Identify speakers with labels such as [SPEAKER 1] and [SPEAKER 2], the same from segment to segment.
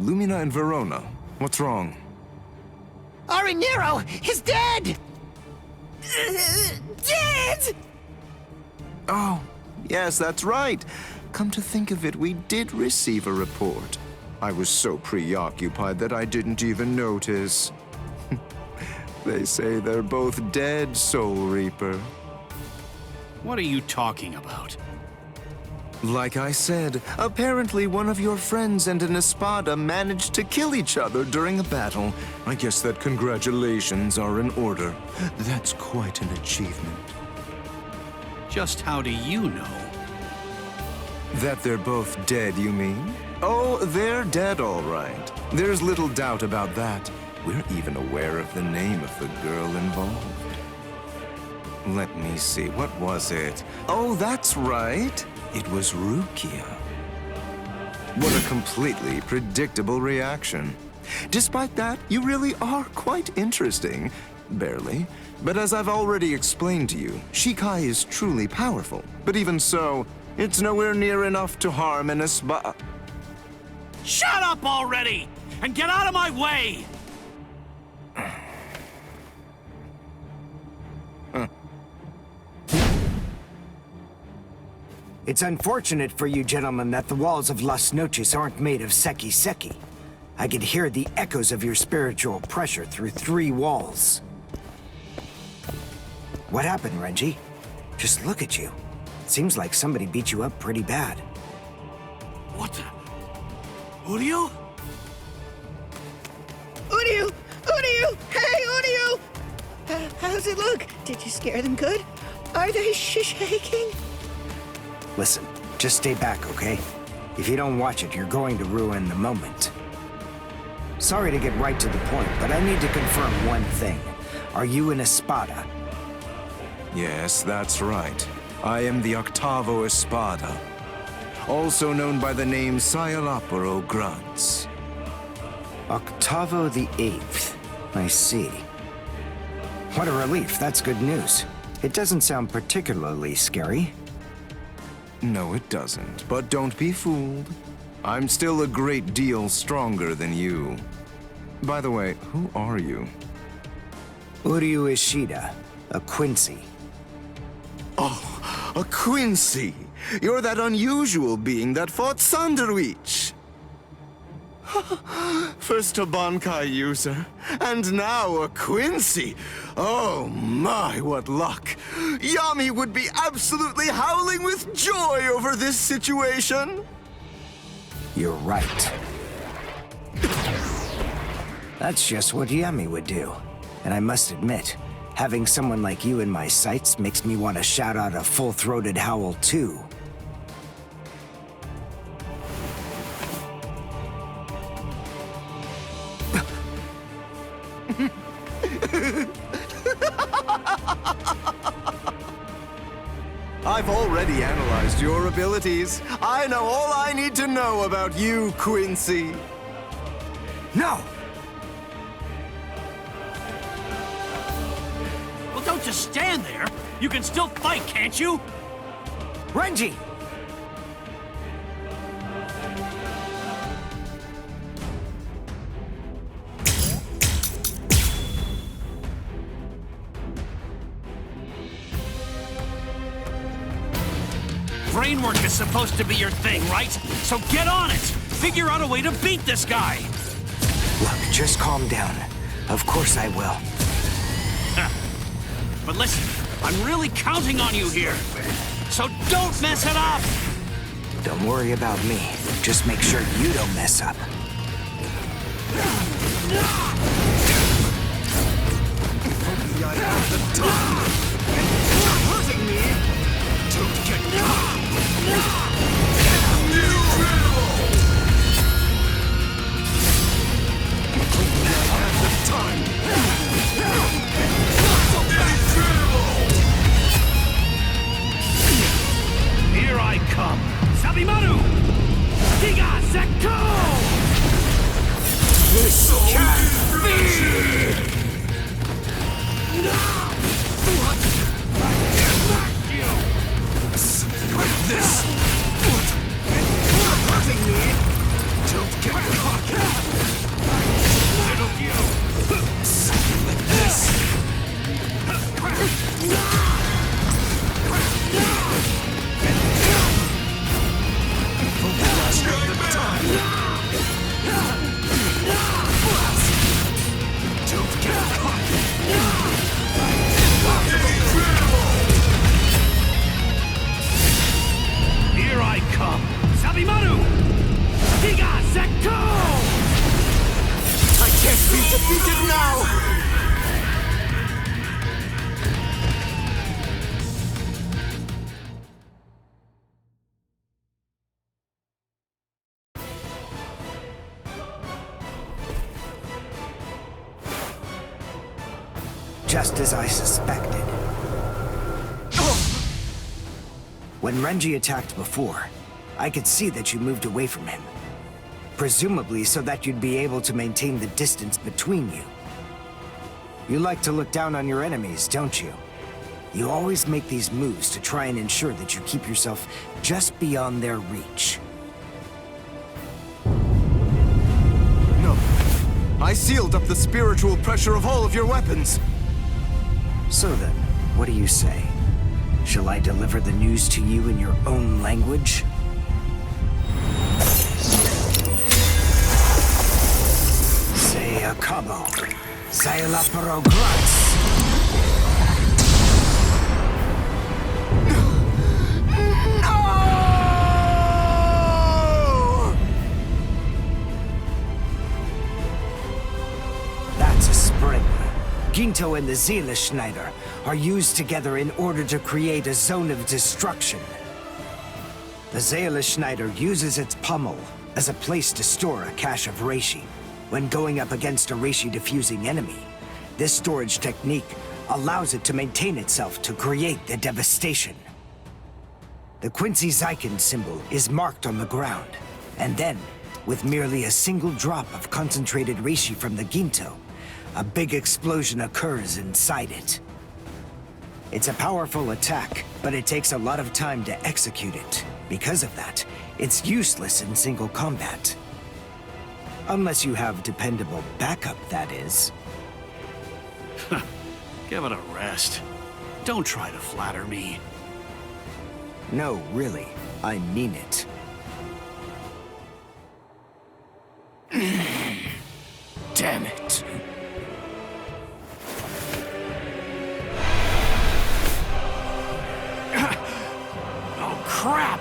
[SPEAKER 1] Lumina and Verona. What's wrong?
[SPEAKER 2] Arinero is dead! Dead!
[SPEAKER 1] Oh, yes, that's right. Come to think of it, we did receive a report. I was so preoccupied that I didn't even notice. They say they're both dead, Soul Reaper.
[SPEAKER 3] What are you talking about?
[SPEAKER 1] Like I said, apparently one of your friends and an Espada managed to kill each other during a battle. I guess that congratulations are in order. That's quite an achievement.
[SPEAKER 3] Just how do you know?
[SPEAKER 1] That they're both dead, you mean? Oh, they're dead, all right. There's little doubt about that. We're even aware of the name of the girl involved. Let me see, what was it? Oh, that's right. It was Rukia. What a completely predictable reaction. Despite that, you really are quite interesting. Barely. But as I've already explained to you, Shikai is truly powerful. But even so, it's nowhere near enough to harm an Espada.
[SPEAKER 3] Shut up already! And get out of my way!
[SPEAKER 2] It's unfortunate for you gentlemen that the walls of Las Noches aren't made of seki-seki. I could hear the echoes of your spiritual pressure through 3 walls. What happened, Renji? Just look at you. Seems like somebody beat you up pretty bad.
[SPEAKER 3] What the? Uryu?
[SPEAKER 4] Uryu! Uryu! Hey, Uryu! How's it look? Did you scare them good? Are they shaking?
[SPEAKER 2] Listen, just stay back, okay? If you don't watch it, you're going to ruin the moment. Sorry to get right to the point, but I need to confirm one thing. Are you an Espada?
[SPEAKER 1] Yes, that's right. I am the Octavo Espada, also known by the name Szayelaporro Grunts.
[SPEAKER 2] Octavo the 8th. I see. What a relief, that's good news. It doesn't sound particularly scary.
[SPEAKER 1] No, it doesn't. But don't be fooled. I'm still a great deal stronger than you. By the way, who are you?
[SPEAKER 2] Uryu Ishida, a Quincy.
[SPEAKER 1] Oh, a Quincy! You're that unusual being that fought Sanderwich! First a Bankai user, and now a Quincy! Oh my, what luck! Yami would be absolutely howling with joy over this situation!
[SPEAKER 2] You're right. That's just what Yami would do. And I must admit, having someone like you in my sights makes me want to shout out a full-throated howl too.
[SPEAKER 1] I've already analyzed your abilities. I know all I need to know about you, Quincy.
[SPEAKER 2] No!
[SPEAKER 3] Well, don't just stand there. You can still fight, can't you?
[SPEAKER 2] Renji!
[SPEAKER 3] Brainwork is supposed to be your thing, right? So get on it! Figure out a way to beat this guy!
[SPEAKER 2] Look, just calm down. Of course I will.
[SPEAKER 3] But listen, I'm really counting on you here. So don't mess it up!
[SPEAKER 2] Don't worry about me. Just make sure you don't mess up.
[SPEAKER 1] I have the time. You're hurting me. Don't get caught.
[SPEAKER 3] Here I come! Sabimaru! Giga Sekko!
[SPEAKER 2] just as I suspected. When Renji attacked before, I could see that you moved away from him. Presumably so that you'd be able to maintain the distance between you. You like to look down on your enemies, don't you? You always make these moves to try and ensure that you keep yourself just beyond their reach.
[SPEAKER 1] No. I sealed up the spiritual pressure of all of your weapons.
[SPEAKER 2] So then, what do you say? Shall I deliver the news to you in your own language? Cabo, Szayelaporro grunts. No! That's a spring. Ginto and the Szayelaporro are used together in order to create a zone of destruction. The Szayelaporro uses its pommel as a place to store a cache of reishi. When going up against a reishi-diffusing enemy, this storage technique allows it to maintain itself to create the devastation. The Quincy Zyken symbol is marked on the ground, and then, with merely a single drop of concentrated reishi from the Ginto, a big explosion occurs inside it. It's a powerful attack, but it takes a lot of time to execute it. Because of that, it's useless in single combat. Unless you have dependable backup, that is.
[SPEAKER 3] Give it a rest. Don't try to flatter me.
[SPEAKER 2] No, really. I mean it.
[SPEAKER 1] Damn it.
[SPEAKER 3] Oh, crap!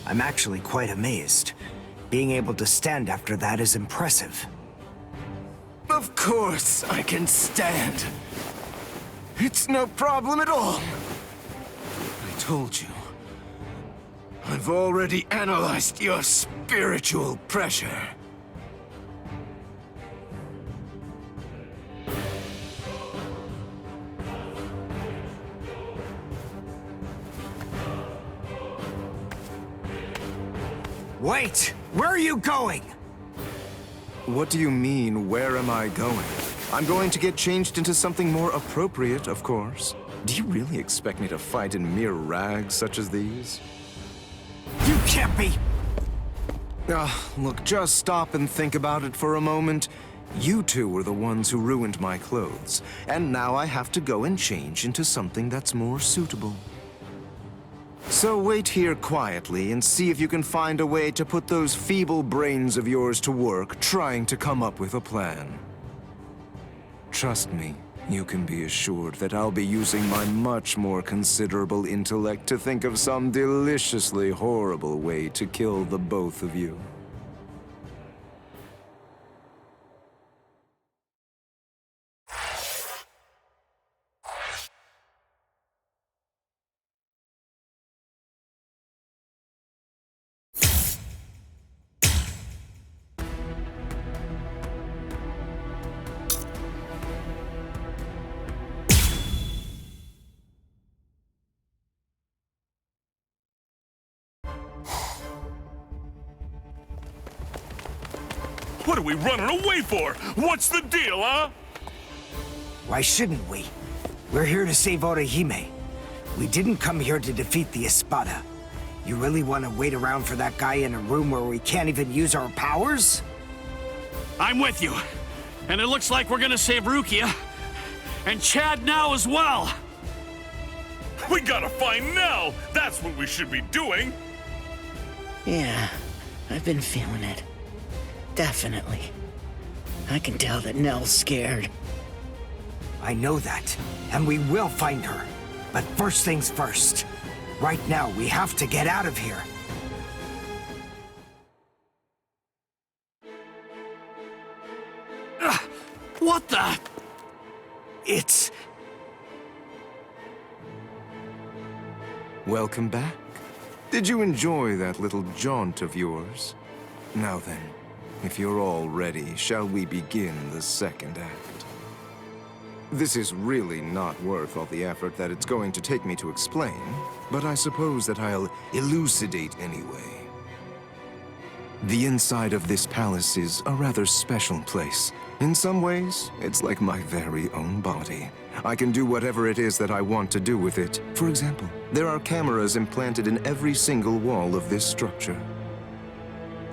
[SPEAKER 2] I'm actually quite amazed. Being able to stand after that is impressive.
[SPEAKER 1] Of course I can stand. It's no problem at all. I told you. I've already analyzed your spiritual pressure.
[SPEAKER 2] Wait! Where are you going?
[SPEAKER 1] What do you mean, where am I going? I'm going to get changed into something more appropriate, of course. Do you really expect me to fight in mere rags such as these?
[SPEAKER 2] You can't be!
[SPEAKER 1] Look, just stop and think about it for a moment. You two were the ones who ruined my clothes, and now I have to go and change into something that's more suitable. So wait here quietly and see if you can find a way to put those feeble brains of yours to work trying to come up with a plan. Trust me, you can be assured that I'll be using my much more considerable intellect to think of some deliciously horrible way to kill the both of you.
[SPEAKER 5] What are we running away for? What's the deal, huh?
[SPEAKER 2] Why shouldn't we? We're here to save Orihime. We didn't come here to defeat the Espada. You really want to wait around for that guy in a room where we can't even use our powers?
[SPEAKER 3] I'm with you. And it looks like we're gonna save Rukia. And Chad now as well.
[SPEAKER 5] We gotta find Nell! That's what we should be doing!
[SPEAKER 4] Yeah, I've been feeling it. Definitely. I can tell that Nell's scared.
[SPEAKER 2] I know that, and we will find her. But first things first. Right now, we have to get out of here.
[SPEAKER 3] What the?
[SPEAKER 2] It's...
[SPEAKER 1] Welcome back. Did you enjoy that little jaunt of yours? Now then, if you're all ready, shall we begin the second act? This is really not worth all the effort that it's going to take me to explain, but I suppose that I'll elucidate anyway. The inside of this palace is a rather special place. In some ways, it's like my very own body. I can do whatever it is that I want to do with it. For example, there are cameras implanted in every single wall of this structure.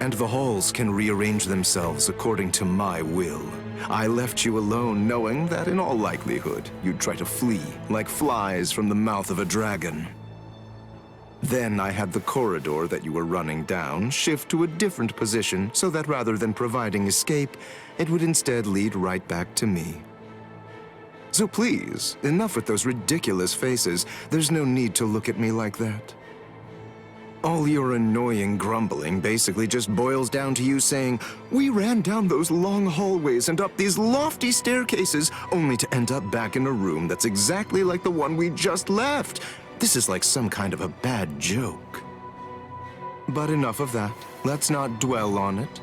[SPEAKER 1] And the halls can rearrange themselves according to my will. I left you alone knowing that in all likelihood, you'd try to flee like flies from the mouth of a dragon. Then I had the corridor that you were running down shift to a different position so that rather than providing escape, it would instead lead right back to me. So please, enough with those ridiculous faces. There's no need to look at me like that. All your annoying grumbling basically just boils down to you saying, "We ran down those long hallways and up these lofty staircases, only to end up back in a room that's exactly like the one we just left." This is like some kind of a bad joke. But enough of that. Let's not dwell on it.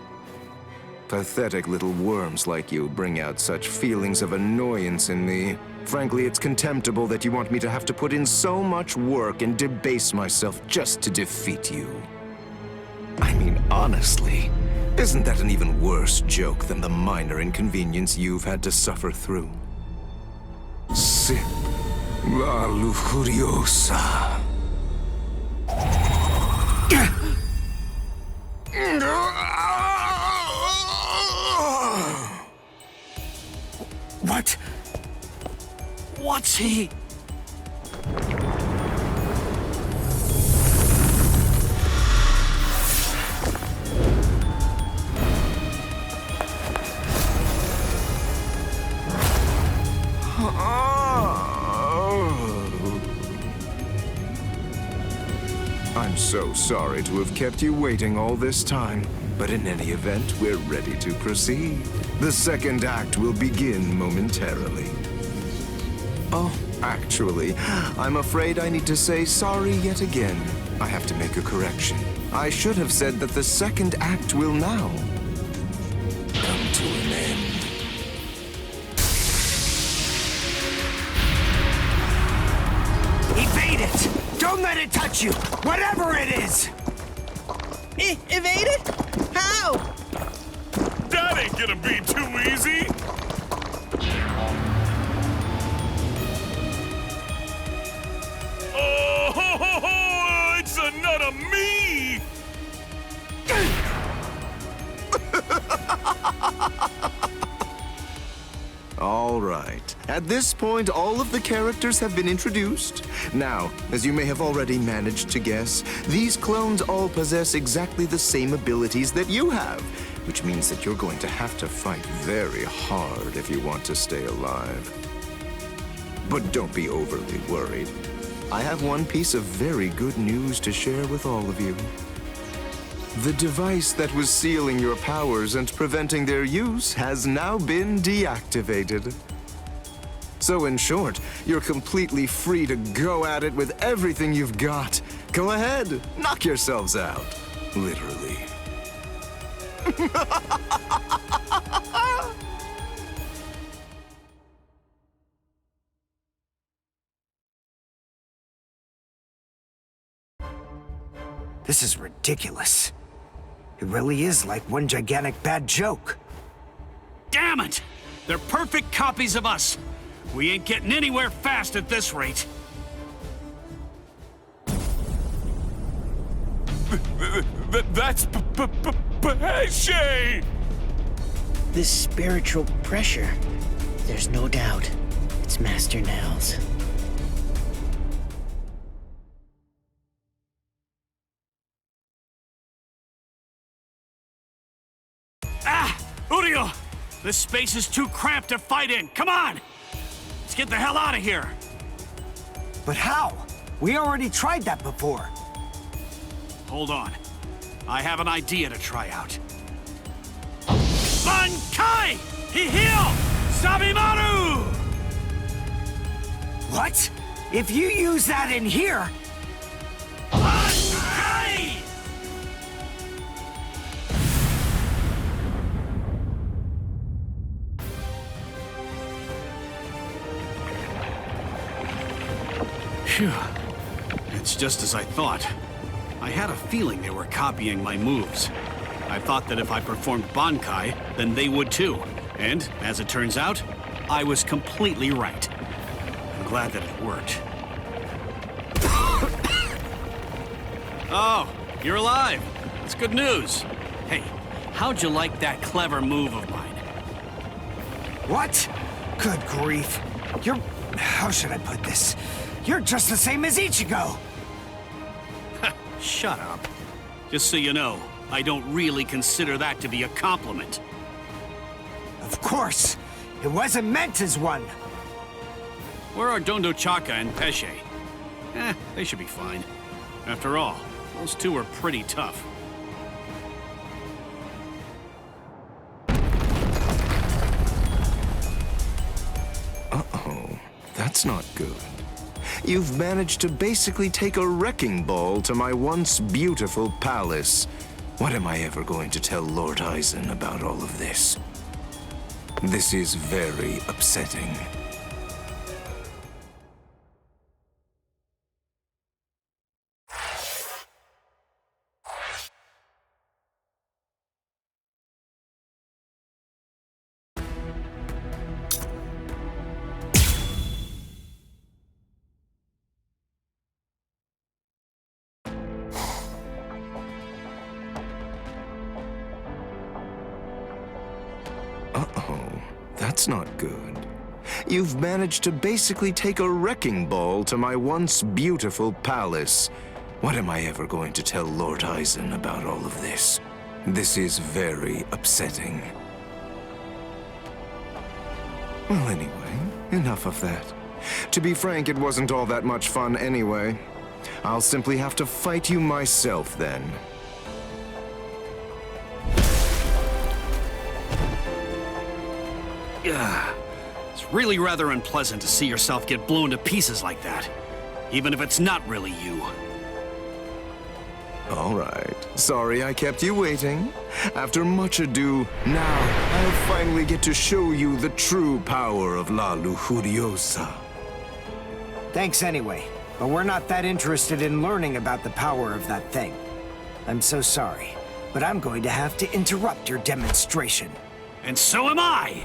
[SPEAKER 1] Pathetic little worms like you bring out such feelings of annoyance in me. Frankly, it's contemptible that you want me to have to put in so much work and debase myself just to defeat you. I mean, honestly, isn't that an even worse joke than the minor inconvenience you've had to suffer through? Sip La Lujuriosa.
[SPEAKER 3] What? What's he?
[SPEAKER 1] I'm so sorry to have kept you waiting all this time, but in any event, we're ready to proceed. The second act will begin momentarily. Oh, actually, I'm afraid I need to say sorry yet again. I have to make a correction. I should have said that the second act will now come to an end.
[SPEAKER 2] Evade it! Don't let it touch you! Whatever it is!
[SPEAKER 4] Evade it? How?
[SPEAKER 5] That ain't gonna be too easy! Oh, ho, ho, ho, it's a nut of me!
[SPEAKER 1] All right. At this point, all of the characters have been introduced. Now, as you may have already managed to guess, these clones all possess exactly the same abilities that you have, which means that you're going to have to fight very hard if you want to stay alive. But don't be overly worried. I have one piece of very good news to share with all of you. The device that was sealing your powers and preventing their use has now been deactivated. So in short, you're completely free to go at it with everything you've got. Go ahead, knock yourselves out. Literally.
[SPEAKER 2] This is ridiculous. It really is like one gigantic bad joke.
[SPEAKER 3] Damn it! They're perfect copies of us. We ain't getting anywhere fast at this rate.
[SPEAKER 5] That's Pesce!
[SPEAKER 4] This spiritual pressure. There's no doubt. It's Master Nels.
[SPEAKER 3] Uryu! This space is too cramped to fight in. Come on! Let's get the hell out of here.
[SPEAKER 2] But how? We already tried that before.
[SPEAKER 3] Hold on. I have an idea to try out. Bankai! Hihio! Sabimaru!
[SPEAKER 2] What? If you use that in here...
[SPEAKER 3] Bankai! Phew. It's just as I thought. I had a feeling they were copying my moves. I thought that if I performed Bankai, then they would too. And, as it turns out, I was completely right. I'm glad that it worked. Oh, you're alive. That's good news. Hey, how'd you like that clever move of mine?
[SPEAKER 2] What? Good grief. You're... how should I put this? You're just the same as Ichigo!
[SPEAKER 3] Shut up. Just so you know, I don't really consider that to be a compliment.
[SPEAKER 2] Of course! It wasn't meant as one!
[SPEAKER 3] Where are Dondo Chaka and Pesce? They should be fine. After all, those two are pretty tough.
[SPEAKER 1] Uh-oh. That's not good. You've managed to basically take a wrecking ball to my once beautiful palace. What am I ever going to tell Lord Aizen about all of this? This is very upsetting. Uh-oh, that's not good. You've managed to basically take a wrecking ball to my once beautiful palace. What am I ever going to tell Lord Aizen about all of this? This is very upsetting. Well, anyway, enough of that. To be frank, it wasn't all that much fun anyway. I'll simply have to fight you myself then.
[SPEAKER 3] It's really rather unpleasant to see yourself get blown to pieces like that, even if it's not really you.
[SPEAKER 1] All right. Sorry I kept you waiting. After much ado, now I'll finally get to show you the true power of La Lujuriosa.
[SPEAKER 2] Thanks anyway, but we're not that interested in learning about the power of that thing. I'm so sorry, but I'm going to have to interrupt your demonstration.
[SPEAKER 3] And so am I!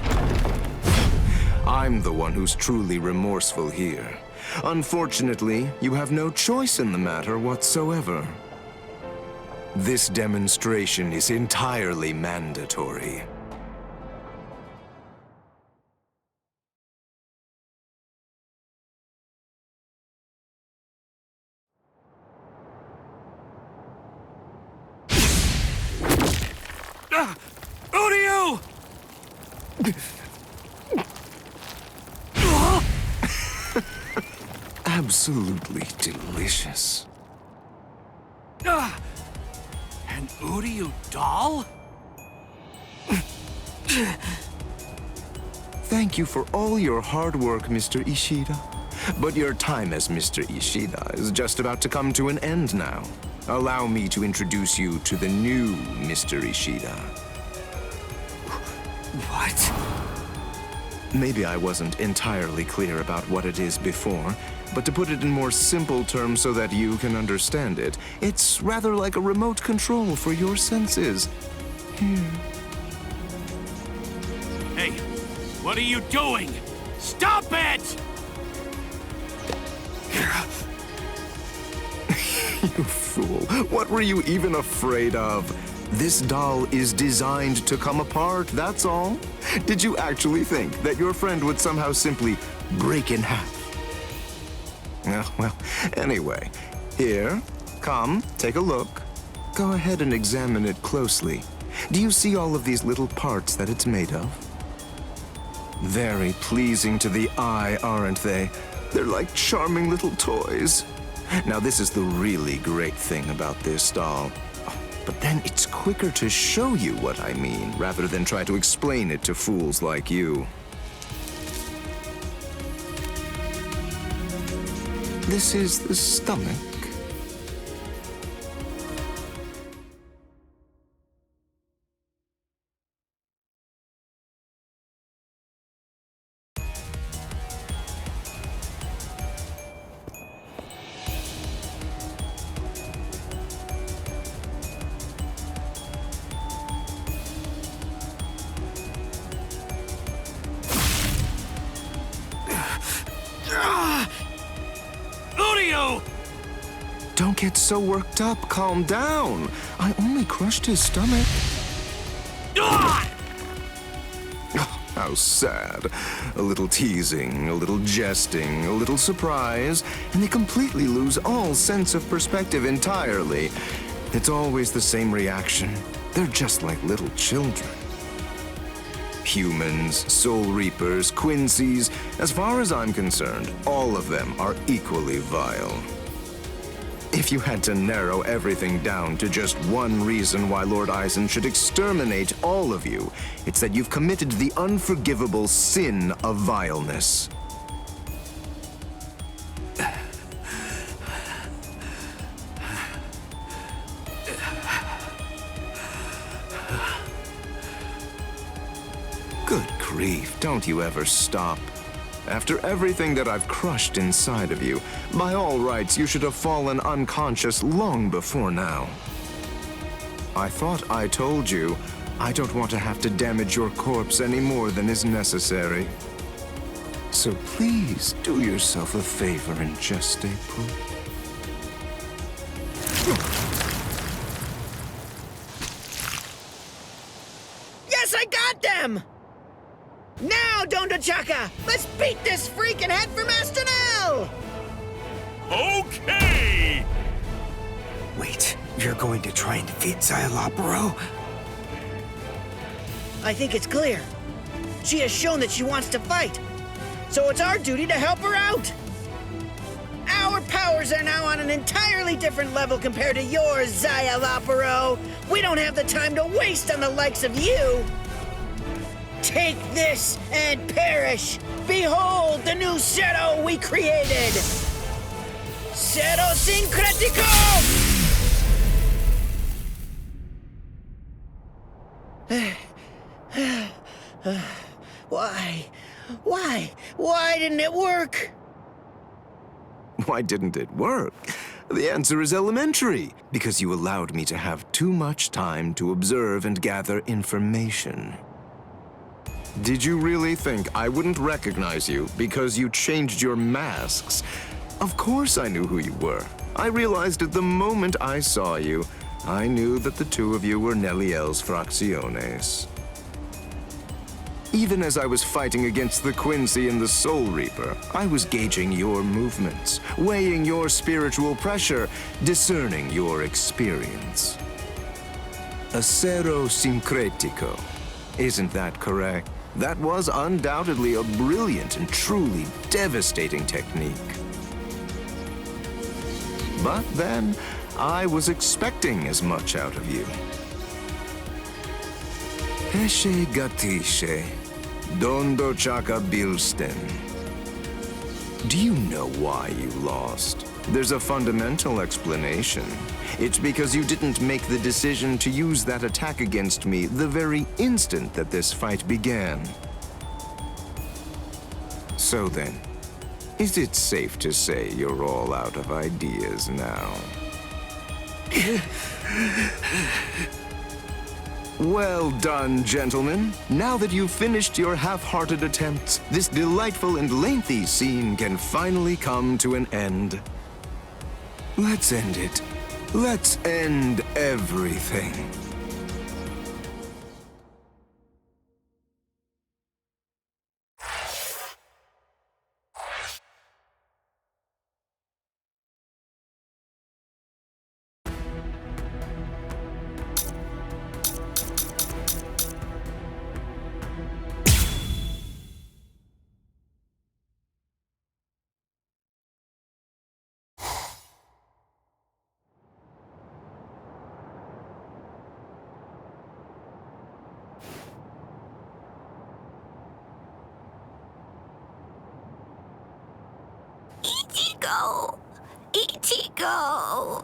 [SPEAKER 1] I'm the one who's truly remorseful here. Unfortunately, you have no choice in the matter whatsoever. This demonstration is entirely mandatory.
[SPEAKER 3] Uryu!
[SPEAKER 1] Absolutely delicious.
[SPEAKER 3] An Uryu doll?
[SPEAKER 1] Thank you for all your hard work, Mr. Ishida. But your time as Mr. Ishida is just about to come to an end now. Allow me to introduce you to the new Mr. Ishida.
[SPEAKER 2] What?
[SPEAKER 1] Maybe I wasn't entirely clear about what it is before, but to put it in more simple terms so that you can understand it, it's rather like a remote control for your senses. Here.
[SPEAKER 3] Hey, what are you doing? Stop it!
[SPEAKER 1] You fool. What were you even afraid of? This doll is designed to come apart, that's all. Did you actually think that your friend would somehow simply break in half? Well, anyway, here, come, take a look. Go ahead and examine it closely. Do you see all of these little parts that it's made of? Very pleasing to the eye, aren't they? They're like charming little toys. Now, this is the really great thing about this doll. But then it's quicker to show you what I mean, rather than try to explain it to fools like you. This is the stomach.
[SPEAKER 3] Uryu!
[SPEAKER 1] Don't get so worked up. Calm down. I only crushed his stomach.
[SPEAKER 3] Ah!
[SPEAKER 1] Oh, how sad. A little teasing, a little jesting, a little surprise, and they completely lose all sense of perspective entirely. It's always the same reaction. They're just like little children. Humans, Soul Reapers, Quincy's, as far as I'm concerned, all of them are equally vile. If you had to narrow everything down to just one reason why Lord Aizen should exterminate all of you, it's that you've committed the unforgivable sin of vileness. Good grief, don't you ever stop. After everything that I've crushed inside of you, by all rights, you should have fallen unconscious long before now. I thought I told you, I don't want to have to damage your corpse any more than is necessary. So please, do yourself a favor and just stay put.
[SPEAKER 4] Yes, I got them! Now, Donda Chaka! Let's beat this freak and head for Master Nell!
[SPEAKER 5] Okay!
[SPEAKER 2] Wait, you're going to try and defeat Szayelaporro?
[SPEAKER 4] I think it's clear. She has shown that she wants to fight. So it's our duty to help her out. Our powers are now on an entirely different level compared to yours, Szayelaporro. We don't have the time to waste on the likes of you. Take this and perish! Behold the new Zero we created! Zero Syncretico! Why didn't it work?
[SPEAKER 1] Why didn't it work? The answer is elementary, because you allowed me to have too much time to observe and gather information. Did you really think I wouldn't recognize you because you changed your masks? Of course I knew who you were. I realized it the moment I saw you. I knew that the two of you were Neliel's Fracciones. Even as I was fighting against the Quincy and the Soul Reaper, I was gauging your movements, weighing your spiritual pressure, discerning your experience. Acero Syncretico. Isn't that correct? That was undoubtedly a brilliant and truly devastating technique. But then, I was expecting as much out of you. Eshe Gatishe, Dondo Chaka Bilsten. Do you know why you lost? There's a fundamental explanation. It's because you didn't make the decision to use that attack against me the very instant that this fight began. So then, is it safe to say you're all out of ideas now? Well done, gentlemen. Now that you've finished your half-hearted attempts, this delightful and lengthy scene can finally come to an end. Let's end it. Let's end everything.
[SPEAKER 6] Ichigo! Ichigo!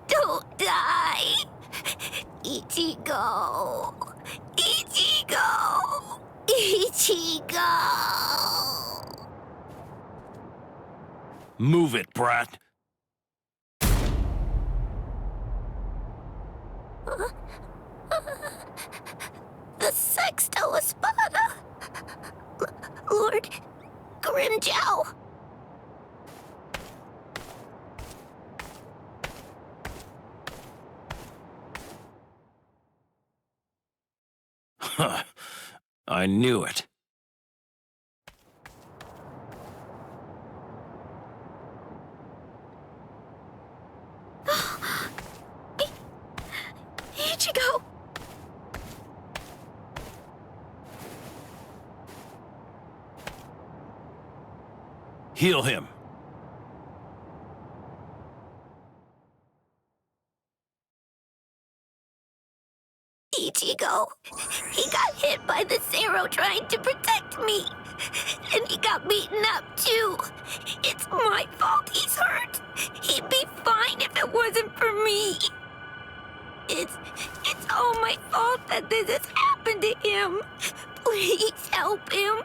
[SPEAKER 6] Don't die! Ichigo! Ichigo! Ichigo!
[SPEAKER 5] Move it, brat.
[SPEAKER 6] The Sexto Espada! Lord Grimmjow!
[SPEAKER 7] Huh. I knew it.
[SPEAKER 6] Ichigo!
[SPEAKER 7] Heal him.
[SPEAKER 6] Ichigo. He got hit by the Zero trying to protect me. And he got beaten up, too. It's my fault he's hurt. He'd be fine if it wasn't for me. It's all my fault that this has happened to him. Please help him.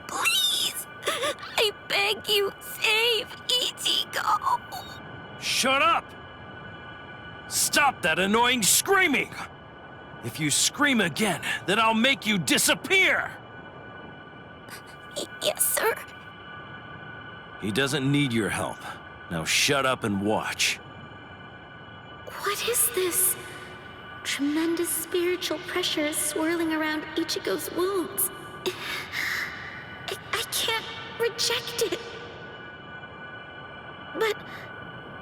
[SPEAKER 6] Please. I beg you, save Ichigo.
[SPEAKER 7] Shut up! Stop that annoying screaming! If you scream again, then I'll make you disappear!
[SPEAKER 6] Yes, sir.
[SPEAKER 7] He doesn't need your help. Now shut up and watch.
[SPEAKER 8] What is this? Tremendous spiritual pressure is swirling around Ichigo's wounds. I can't reject it. But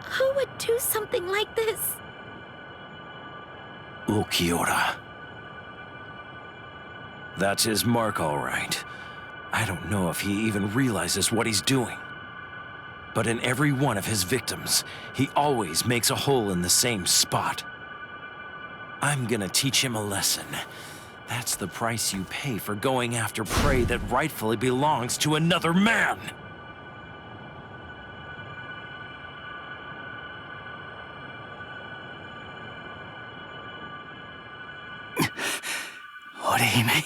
[SPEAKER 8] who would do something like this?
[SPEAKER 7] Ulquiorra. That's his mark, all right. I don't know if he even realizes what he's doing. But in every one of his victims, he always makes a hole in the same spot. I'm gonna teach him a lesson. That's the price you pay for going after prey that rightfully belongs to another man.
[SPEAKER 2] Orihime?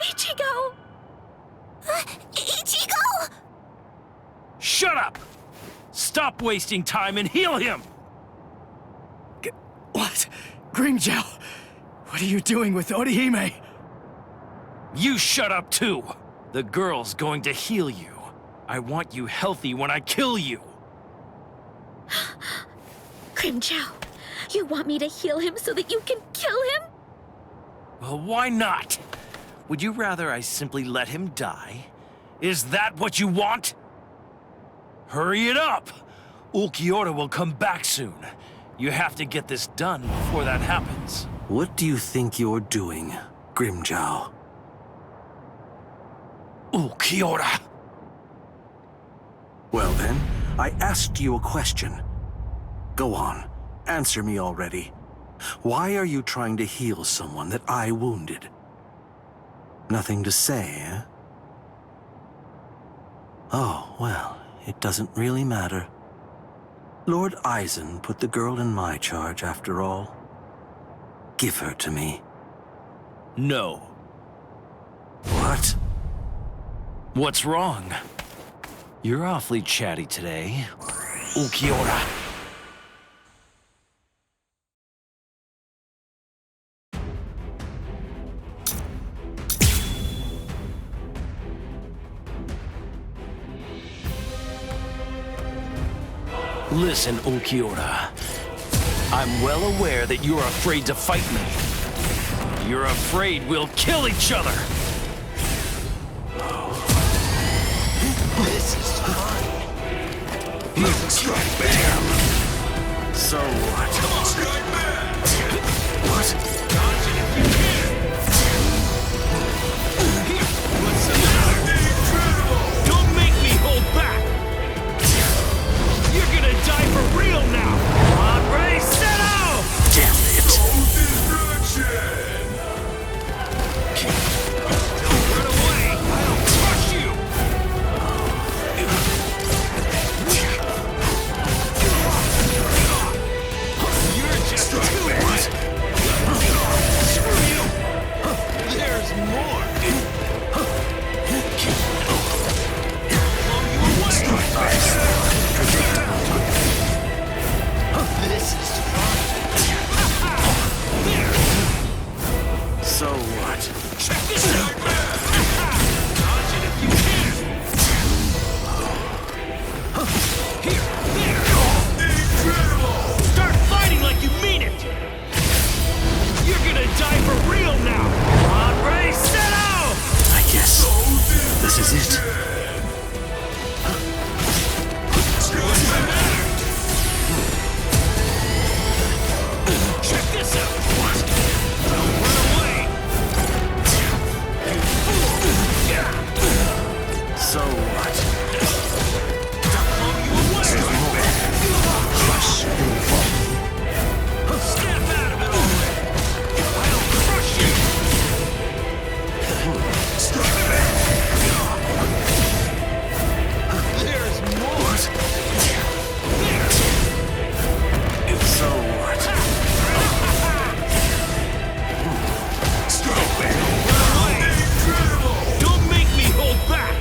[SPEAKER 6] Ichigo! Ichigo!
[SPEAKER 7] Shut up! Stop wasting time and heal him!
[SPEAKER 9] What? Grimmjow! What are you doing with Orihime?
[SPEAKER 7] You shut up too! The girl's going to heal you. I want you healthy when I kill you.
[SPEAKER 8] Grimmjow, you want me to heal him so that you can kill him?
[SPEAKER 7] Well, why not? Would you rather I simply let him die? Is that what you want? Hurry it up! Ulquiorra will come back soon. You have to get this done before that happens.
[SPEAKER 10] What do you think you're doing, Grimmjow?
[SPEAKER 7] Ulquiorra!
[SPEAKER 10] Well then, I asked you a question. Go on, answer me already. Why are you trying to heal someone that I wounded? Nothing to say, eh? Oh, well, it doesn't really matter. Lord Aizen put the girl in my charge, after all. Give her to me.
[SPEAKER 7] No.
[SPEAKER 10] What?
[SPEAKER 7] What's wrong? You're awfully chatty today, Ulquiorra. Listen, Ulquiorra. I'm well aware that you're afraid to fight me. You're afraid we'll kill each other.
[SPEAKER 10] This is fine. Strike bam. So what? Come on, strike bam. What? Dodge it if you can. Here, what's the matter? Incredible!
[SPEAKER 7] Don't make me hold back. You're gonna die for real now. On, ready, set out!
[SPEAKER 10] Damn it!
[SPEAKER 7] Don't run away. I'll crush you. You're just too late. Screw you. There's more. Blow you away. This is fun.
[SPEAKER 10] So what?
[SPEAKER 7] Check this out. Dodge it if you can. Here, there. Incredible. Start fighting like you mean it.
[SPEAKER 3] die for real now! Hombre, set out!
[SPEAKER 10] I guess this is it.
[SPEAKER 3] Check this out! Don't run away!
[SPEAKER 10] So what?
[SPEAKER 3] Snap out of it already! I'll crush you! There's more!
[SPEAKER 10] So what?
[SPEAKER 3] Don't make me hold back!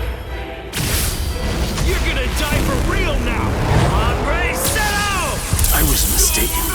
[SPEAKER 3] You're gonna die for real now! Hombre, set out!
[SPEAKER 10] I was mistaken.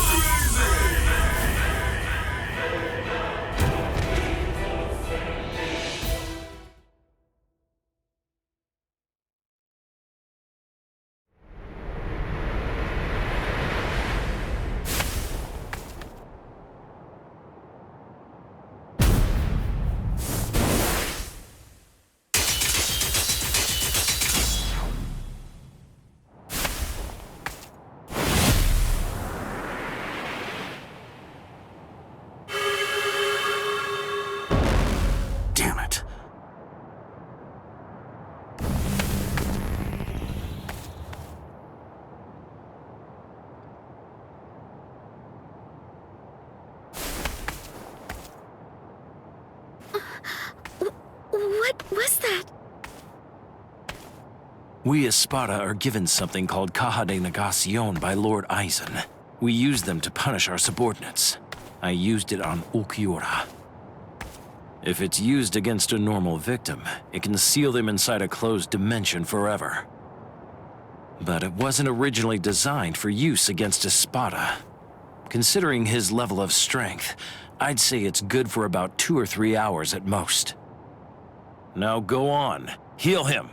[SPEAKER 10] Damn it.
[SPEAKER 8] What was that?
[SPEAKER 7] We Espada are given something called Caja de Negacion by Lord Eisen. We use them to punish our subordinates. I used it on Ulquiorra. If it's used against a normal victim, it can seal them inside a closed dimension forever. But it wasn't originally designed for use against Espada. Considering his level of strength, I'd say it's good for about 2 or 3 hours at most. Now go on, heal him.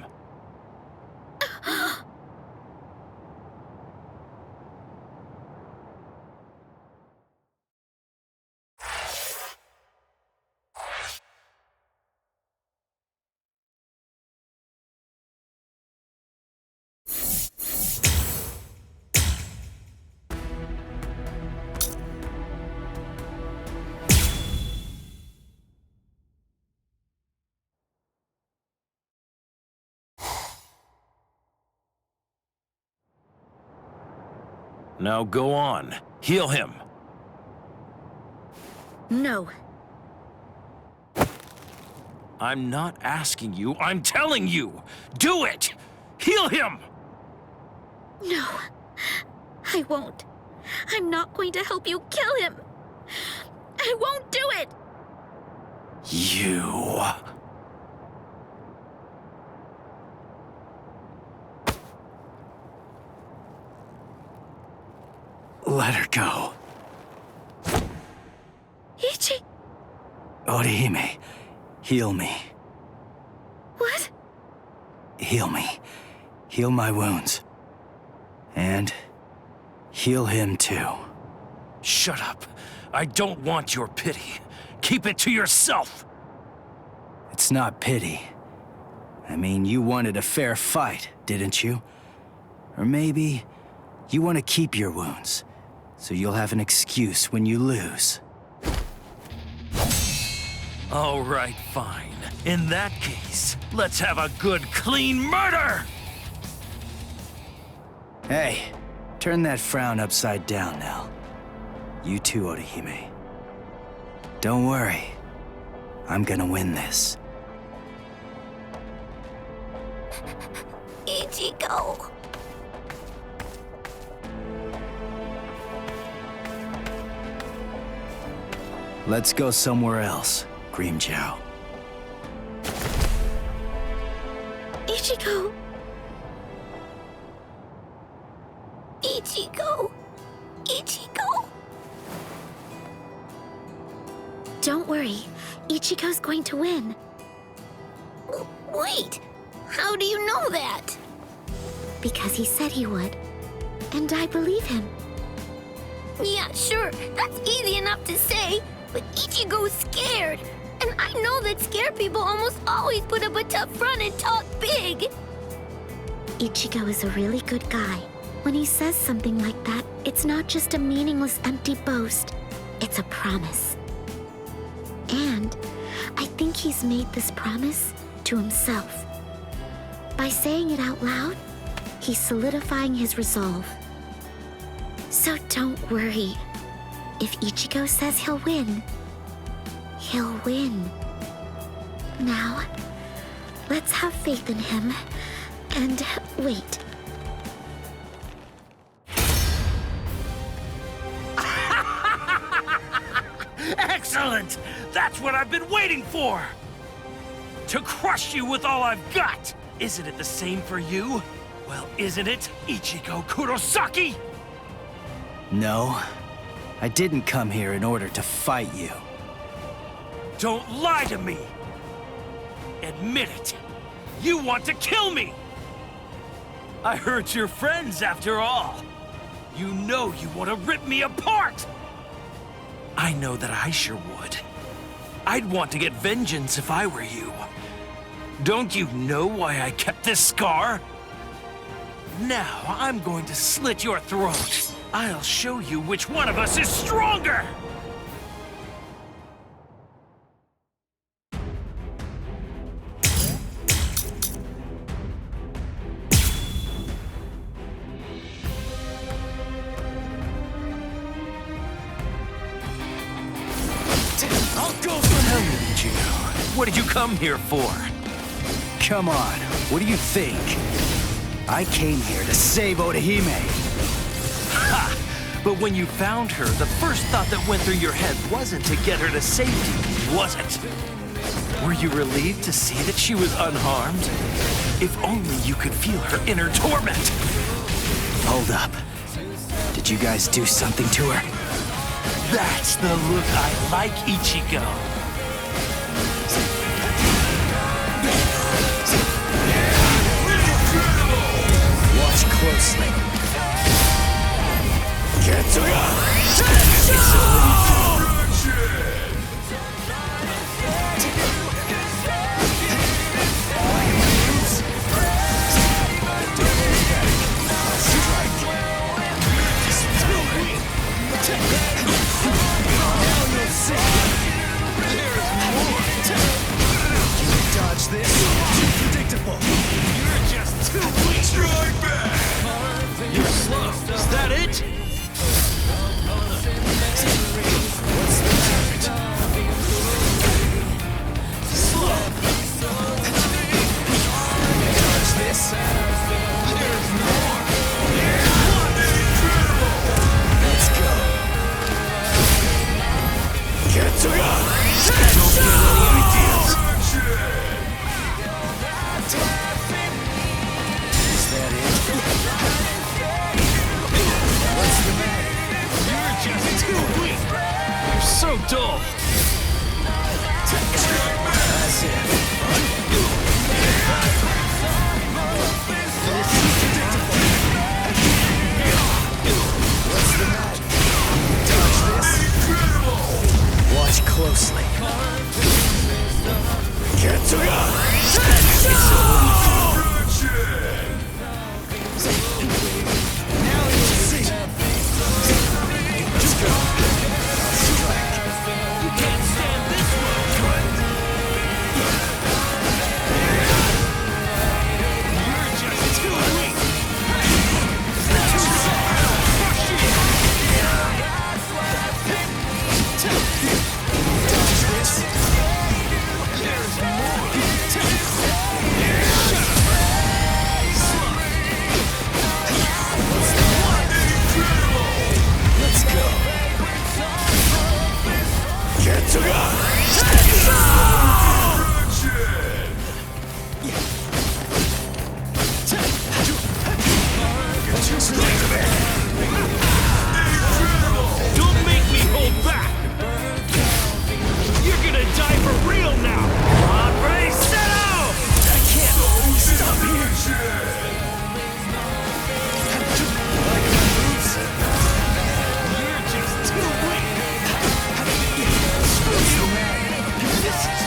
[SPEAKER 7] Now go on, heal him.
[SPEAKER 8] No.
[SPEAKER 7] I'm not asking you, I'm telling you! Do it! Heal him!
[SPEAKER 8] No. I won't. I'm not going to help you kill him. I won't do it!
[SPEAKER 7] You...
[SPEAKER 2] Let her go.
[SPEAKER 8] Ichi...
[SPEAKER 2] Orihime, heal me.
[SPEAKER 8] What?
[SPEAKER 2] Heal me. Heal my wounds. And heal him too.
[SPEAKER 7] Shut up. I don't want your pity. Keep it to yourself!
[SPEAKER 2] It's not pity. I mean, you wanted a fair fight, didn't you? Or maybe you want to keep your wounds, so you'll have an excuse when you lose.
[SPEAKER 7] All right, fine. In that case, let's have a good, clean murder!
[SPEAKER 2] Hey, turn that frown upside down now. You too, Orihime. Don't worry. I'm gonna win this.
[SPEAKER 6] Ichigo.
[SPEAKER 2] Let's go somewhere else, Grimmjow.
[SPEAKER 8] Ichigo.
[SPEAKER 6] Ichigo. Ichigo.
[SPEAKER 8] Don't worry. Ichigo's going to win.
[SPEAKER 6] Wait, how do you know that?
[SPEAKER 8] Because he said he would. And I believe him.
[SPEAKER 6] Yeah, sure, that's easy enough to say, but Ichigo I know that scared people almost always put up a tough front and talk big.
[SPEAKER 8] Ichigo is a really good guy. When he says something like that, it's not just a meaningless, empty boast. It's a promise. And I think he's made this promise to himself. By saying it out loud, he's solidifying his resolve. So don't worry. If Ichigo says he'll win, he'll win. Now, let's have faith in him and wait.
[SPEAKER 7] Excellent! That's what I've been waiting for! To crush you with all I've got! Isn't it the same for you? Well, isn't it, Ichigo Kurosaki?
[SPEAKER 11] No. I didn't come here in order to fight you.
[SPEAKER 7] Don't lie to me! Admit it! You want to kill me! I hurt your friends after all. You know you want to rip me apart! I know that I sure would. I'd want to get vengeance if I were you. Don't you know why I kept this scar? Now I'm going to slit your throat. I'll show you which one of us is stronger!
[SPEAKER 11] I'll go for
[SPEAKER 7] Tell me, Ichigo, what did you come here for?
[SPEAKER 11] Come on, what do you think? I came here to save Orihime.
[SPEAKER 7] Ha! But when you found her, the first thought that went through your head wasn't to get her to safety, was it? Were you relieved to see that she was unharmed? If only you could feel her inner torment.
[SPEAKER 11] Hold up. Did you guys do something to her?
[SPEAKER 7] That's the look I like, Ichigo.
[SPEAKER 11] Watch closely.
[SPEAKER 1] Dodge this. Too predictable. You're just too weak. Strike back.
[SPEAKER 7] You're slow. Is that it?
[SPEAKER 1] What's the matter? Slow. Dodge this. There's more. Incredible. Let's go. Get to go. Don't get any ideas. Is that it? What's the matter?
[SPEAKER 7] You're just too weak. You're so dull.
[SPEAKER 1] That's it. What's the matter? Dodge this. Incredible.
[SPEAKER 11] Watch closely.
[SPEAKER 1] Get to go. Now you'll see. Let's go.
[SPEAKER 7] You can't stand this one. You're just too weak.
[SPEAKER 1] Dodge this. There's more. Let's go. Get to go.
[SPEAKER 7] Don't make me hold back. You're gonna die for real now. On, ready, set out.
[SPEAKER 1] I can't stop here. Like my moves?
[SPEAKER 7] You're just too weak.
[SPEAKER 1] What's the matter?
[SPEAKER 7] This is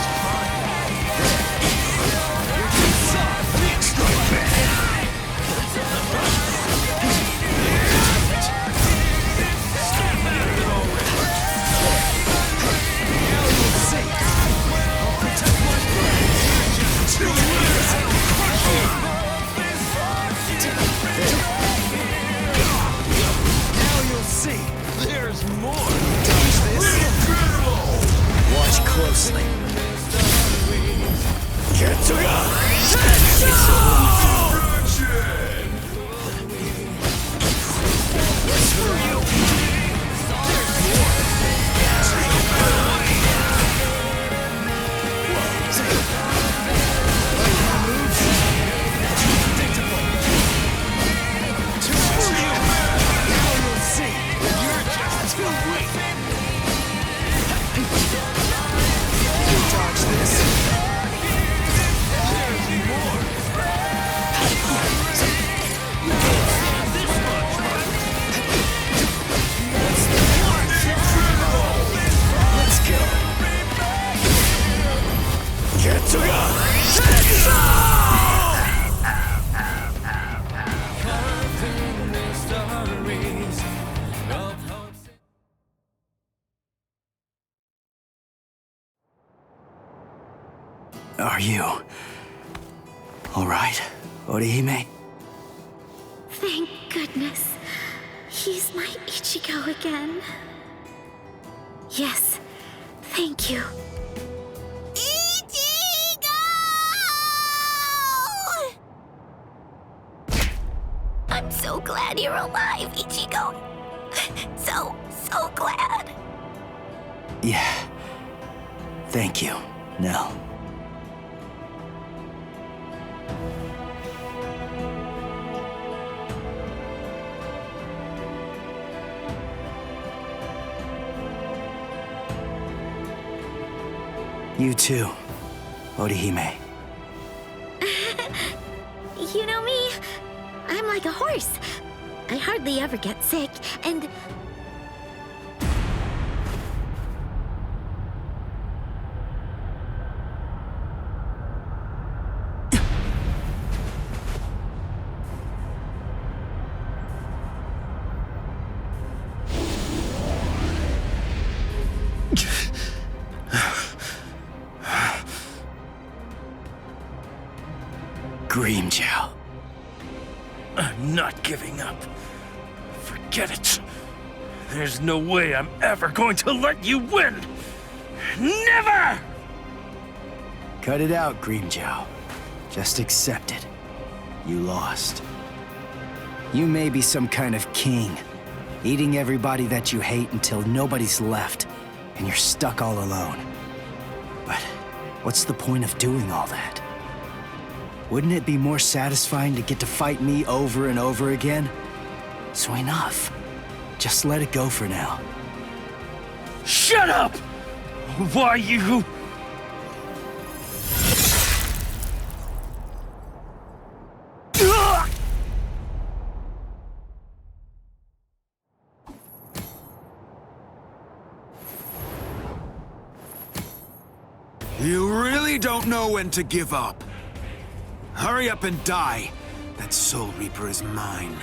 [SPEAKER 11] Watch closely. Are you all right, Orihime?
[SPEAKER 8] Thank goodness. He's my Ichigo again. Yes, thank you.
[SPEAKER 6] Ichigo! I'm so glad you're alive, Ichigo. So glad.
[SPEAKER 11] Yeah. Thank you, Nell. You too, Orihime.
[SPEAKER 8] You know me, I'm like a horse. I hardly ever get sick, and...
[SPEAKER 11] Grimmjow.
[SPEAKER 7] I'm not giving up. Forget it. There's no way I'm ever going to let you win. Never!
[SPEAKER 11] Cut it out, Grimmjow. Just accept it. You lost. You may be some kind of king, eating everybody that you hate until nobody's left, and you're stuck all alone. But what's the point of doing all that? Wouldn't it be more satisfying to get to fight me over and over again? So enough. Just let it go for now.
[SPEAKER 7] Shut up! Why you...
[SPEAKER 12] You really don't know when to give up. Hurry up and die. That Soul Reaper is mine.